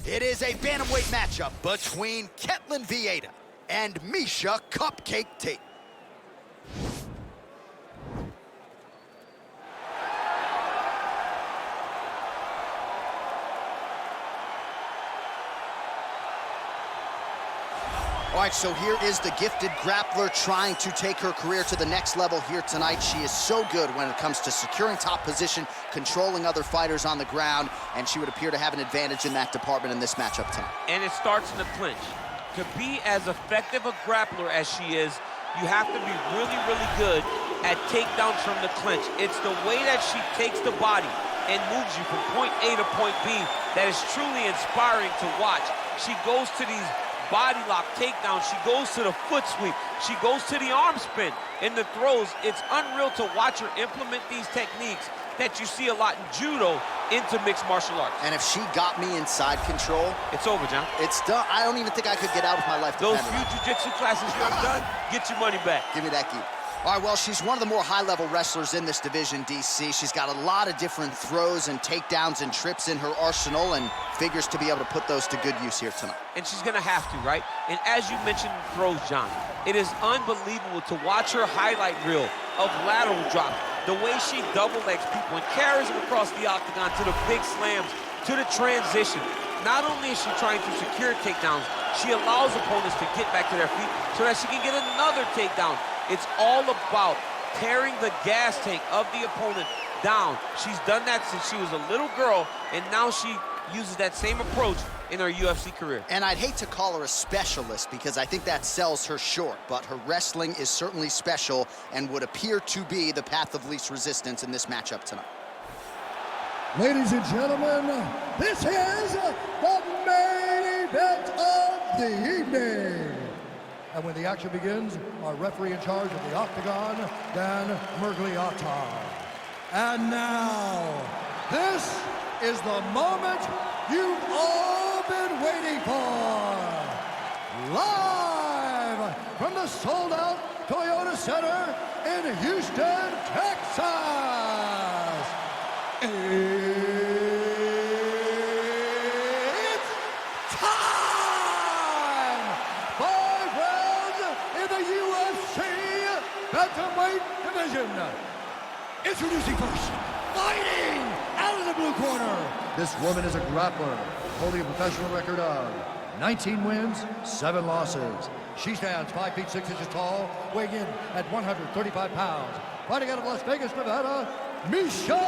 It is a bantamweight matchup between Ketlen Vieira and Miesha Cupcake Tate. All right, so here is the gifted grappler trying to take her career to the next level here tonight. She is so good when it comes to securing top position, controlling other fighters on the ground, and she would appear to have an advantage in that department in this matchup tonight. And it starts in the clinch. To be as effective a grappler as she is, you have to be really, really good at takedowns from the clinch. It's the way that she takes the body and moves you from point A to point B that is truly inspiring to watch. She goes to these body lock takedown, she goes to the foot sweep, she goes to the arm spin in the throws. It's unreal to watch her implement these techniques that you see a lot in judo into mixed martial arts. And if she got me inside control, it's over, John. It's done. I don't even think I could get out of my life. Those few jiu-jitsu classes you have done, get your money back. Give me that gi. All right, well, she's one of the more high-level wrestlers in this division, DC. She's got a lot of different throws and takedowns and trips in her arsenal and figures to be able to put those to good use here tonight. And she's gonna have to, right? And as you mentioned throws, John, it is unbelievable to watch her highlight reel of lateral drop, the way she double legs people and carries them across the octagon to the big slams, to the transition. Not only is she trying to secure takedowns, she allows opponents to get back to their feet so that she can get another takedown. It's all about tearing the gas tank of the opponent down. She's done that since she was a little girl, and now she uses that same approach in her UFC career. And I'd hate to call her a specialist because I think that sells her short, but her wrestling is certainly special and would appear to be the path of least resistance in this matchup tonight. Ladies and gentlemen, this is the main event of the evening. And when the action begins, our referee in charge of the octagon, Dan Mergliata. And now, this is the moment you've all been waiting for. Live from the sold-out Toyota Center in Houston, Texas. It's time! 5 rounds in the UFC bantamweight division. Introducing first, fighting out of the blue corner. This woman is a grappler, holding a professional record of 19 wins, 7 losses. She stands 5 feet 6 inches tall, weighing in at 135 pounds. Fighting out of Las Vegas, Nevada, Miesha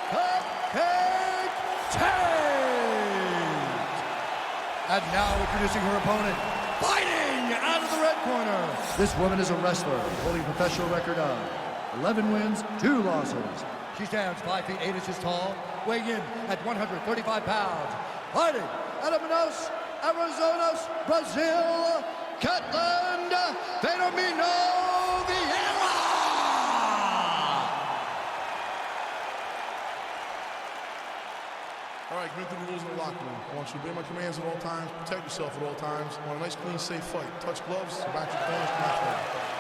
Cupcake Tate. And now introducing her opponent, fighting out of the red corner. This woman is a wrestler, holding a professional record of 11 wins, 2 losses. She stands 5 feet 8 inches tall, weighing in at 135 pounds. Fighting out of Manaus, Arizona, Brazil, Ketlen, Vieira. All right, commit to the rules in the locker room. I want you to obey my commands at all times, protect yourself at all times. I want a nice, clean, safe fight. Touch gloves, back to the corners, come out fight.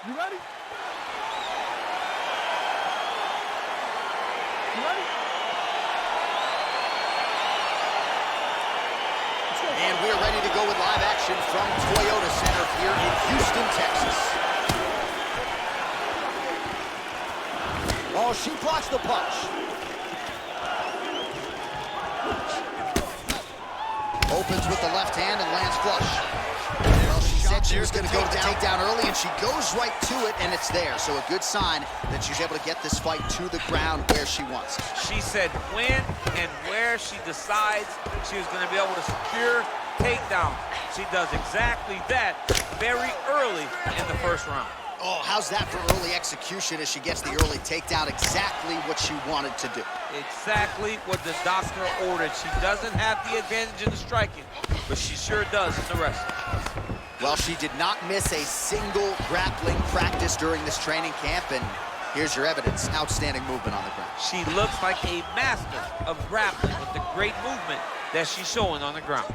You ready? You ready? And we're ready to go with live action from Toyota Center here in Houston, Texas. Oh, she blocks the punch. Opens with the left hand and lands flush. Well, she said she was going to go to the takedown early, and she goes right to it, and it's there. So a good sign that she's able to get this fight to the ground where she wants. She said when and where she decides she was going to be able to secure takedown. She does exactly that very early in the first round. Oh, how's that for early execution as she gets the early takedown? Exactly what she wanted to do. Exactly what the doctor ordered. She doesn't have the advantage in the striking, but she sure does in the wrestling. Well, she did not miss a single grappling practice during this training camp, and here's your evidence. Outstanding movement on the ground. She looks like a master of grappling with the great movement that she's showing on the ground.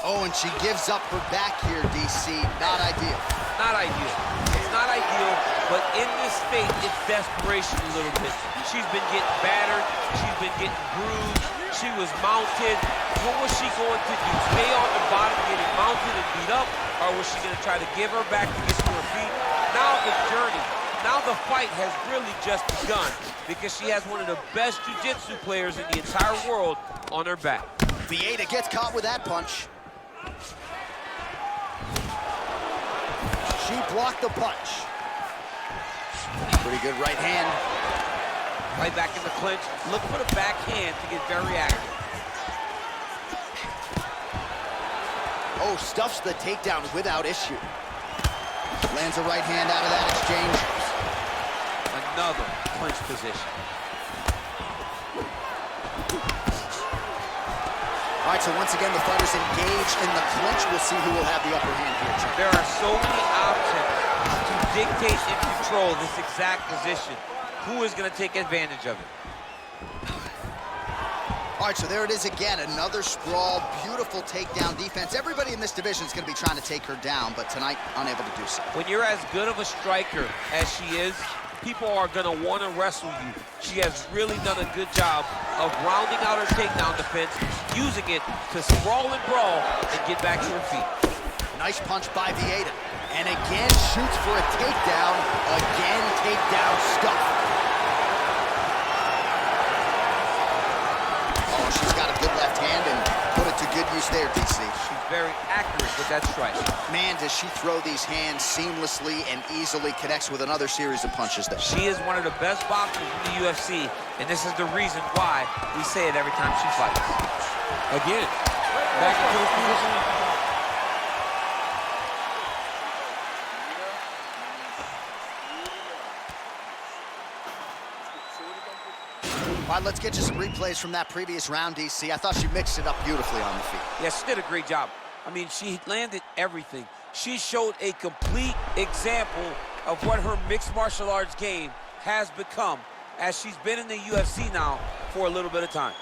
Oh, and she gives up her back here, DC. Not ideal. Not ideal. It's not ideal but in this state, it's desperation a little bit. She's been getting battered. She's been getting bruised. She was mounted. What was she going to do? Stay on the bottom, getting mounted and beat up? Or was she going to try to give her back to get to her feet? Now the journey, now the fight has really just begun because she has one of the best jiu-jitsu players in the entire world on her back. Vieira gets caught with that punch. She blocked the punch. Pretty good right hand. Right back in the clinch. Look for the backhand to get very active. Oh, stuffs the takedown without issue. Lands a right hand out of that exchange. Another clinch position. All right, so once again, the fighters engage in the clinch. We'll see who will have the upper hand here, Chuck. There are so many options to dictate and control this exact position. Who is going to take advantage of it? All right, so there it is again, another sprawl, beautiful takedown defense. Everybody in this division is going to be trying to take her down, but tonight, unable to do so. When you're as good of a striker as she is, people are going to want to wrestle you. She has really done a good job of rounding out her takedown defense, using it to sprawl and brawl and get back to her feet. Nice punch by Vieira. And again, shoots for a takedown. Again, takedown stuff. Oh, she's got a good left hand and put it to good use there, DC. She's very accurate with that strike. Man, does she throw these hands seamlessly and easily, connects with another series of punches there. She is one of the best boxers in the UFC, and this is the reason why we say it every time she fights. Again, back into the position. All right, let's get you some replays from that previous round, DC. I thought she mixed it up beautifully on the feet. Yeah, she did a great job. I mean, she landed everything. She showed a complete example of what her mixed martial arts game has become, as she's been in the UFC now for a little bit of time.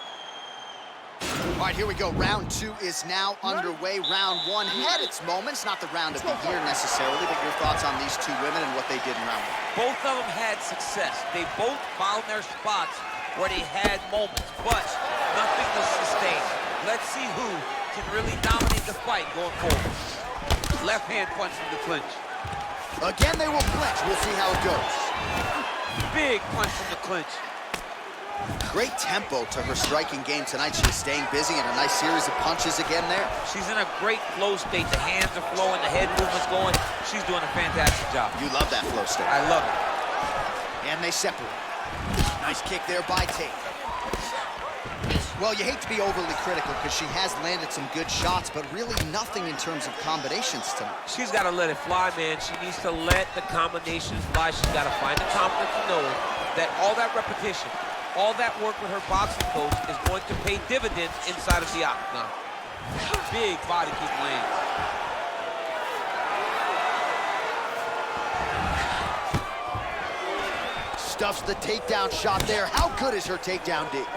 All right, here we go. Round two is now underway. Round one had its moments, not the round of the year necessarily, but your thoughts on these two women and what they did in round one? Both of them had success. They both found their spots where they had moments, but nothing was sustained. Let's see who can really dominate the fight going forward. Left hand punch from the clinch. Again, they will clinch. We'll see how it goes. Big punch from the clinch. Great tempo to her striking game tonight. She is staying busy and a nice series of punches again there. She's in a great flow state. The hands are flowing, the head movement's going. She's doing a fantastic job. You love that flow state. I love it. And they separate. Nice kick there by Tate. Well, you hate to be overly critical because she has landed some good shots, but really nothing in terms of combinations tonight. She's got to let it fly, man. She needs to let the combinations fly. She's got to find the confidence to know that all that repetition, all that work with her boxing coach is going to pay dividends inside of the octagon. Big body kick lands. Stuffs the takedown shot there. How good is her takedown D? And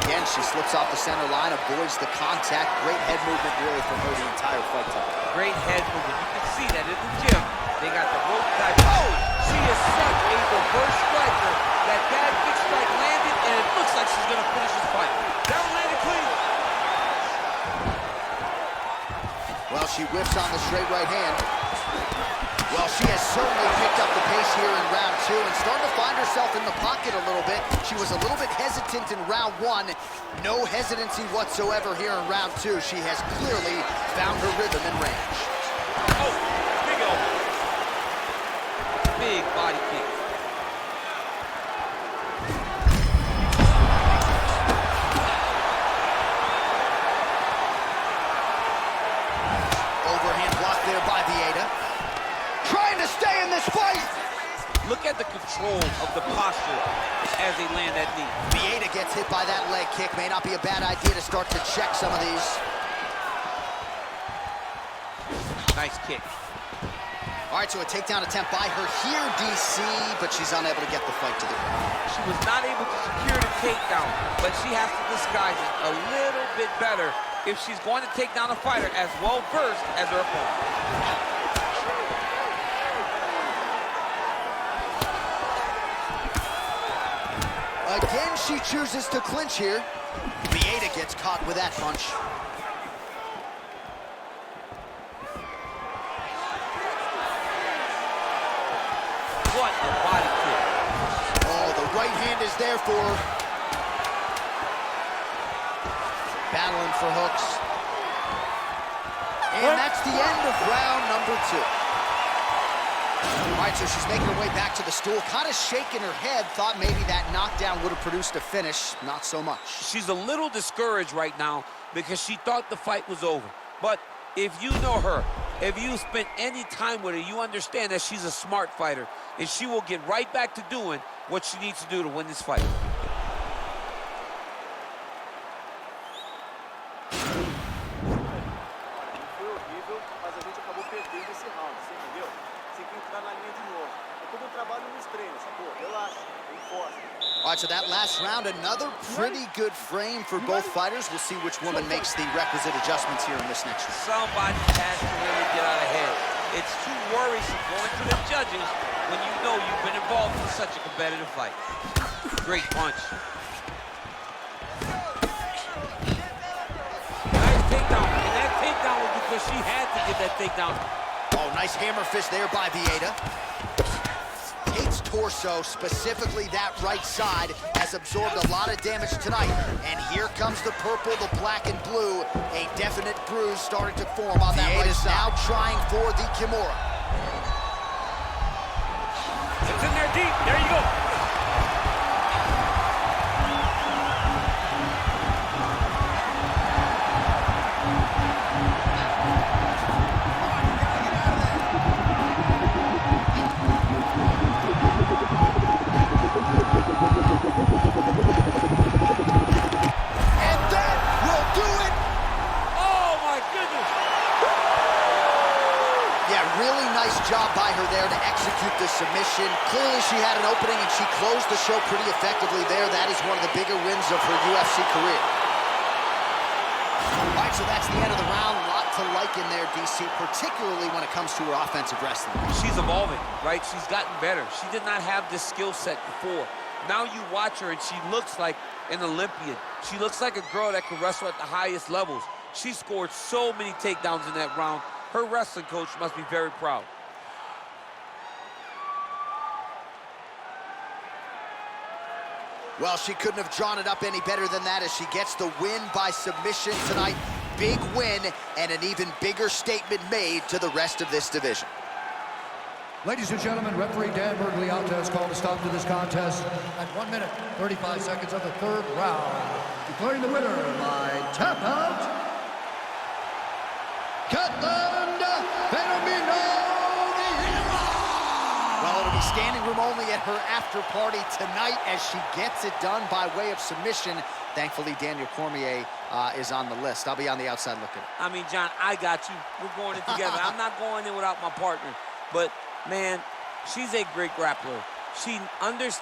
again, she slips off the center line, avoids the contact. Great head movement really from her the entire fight time. Great head movement. You can see that in the gym. They got the rope type. Oh, she is such a reverse striker that big strike landed, and it looks like she's going to finish this fight. That one landed clean. Well, she whiffs on the straight right hand. Well, she has certainly picked up the pace here in round two and starting to find herself in the pocket a little bit. She was a little bit hesitant in round one. No hesitancy whatsoever here in round two. She has clearly found her rhythm and range. Oh, big elbow. Big body kick. Overhand block there by Vieira. Trying to stay in this fight. Look at the control of the posture as they land that knee. Vieira gets hit by that leg kick. May not be a bad idea to start to check some of these. Nice kick. All right, so a takedown attempt by her here, DC, but she's unable to get the fight to the ground. She was not able to secure the takedown, but she has to disguise it a little bit better if she's going to take down a fighter as well versed as her opponent. Again, she chooses to clinch here. Vieira gets caught with that punch. What a body kick. Oh, the right hand is there for her. Battling for hooks. And that's the end of round number 2. All right, so she's making her way back to the stool, kind of shaking her head, thought maybe that knockdown would have produced a finish. Not so much. She's a little discouraged right now because she thought the fight was over. But if you know her, if you spent any time with her, you understand that she's a smart fighter, and she will get right back to doing what she needs to do to win this fight. All right, so that last round, another pretty good frame for both fighters. We'll see which woman makes the requisite adjustments here in this next round. Somebody has to really get out ahead. It's too worrisome going to the judges when you know you've been involved in such a competitive fight. Great punch. Nice takedown, and that takedown was because she had to get that takedown. Oh, nice hammer fist there by Vieira. Tate's torso, specifically that right side, has absorbed a lot of damage tonight. And here comes the purple, the black, and blue. A definite bruise starting to form on that right side. Now trying for the Kimura. It's in there deep. There you go. Job by her there to execute the submission. Clearly she had an opening and she closed the show pretty effectively there. That is one of the bigger wins of her UFC career. All right, so that's the end of the round. A lot to like in there, DC, particularly when it comes to her offensive wrestling. She's evolving, right? She's gotten better. She did not have this skill set before. Now you watch her and she looks like an Olympian. She looks like a girl that can wrestle at the highest levels. She scored so many takedowns in that round. Her wrestling coach must be very proud. Well, she couldn't have drawn it up any better than that as she gets the win by submission tonight. Big win and an even bigger statement made to the rest of this division. Ladies and gentlemen, referee Dan Bergliata has called a stop to this contest at 1 minute, 35 seconds of the 3rd round. Declaring the winner by tap out, Ketlen. Well, it'll be standing room only at her after party tonight as she gets it done by way of submission. Thankfully, Daniel Cormier is on the list. I'll be on the outside looking. I mean, John, I got you. We're going in together. I'm not going in without my partner. But, man, she's a great grappler. She understands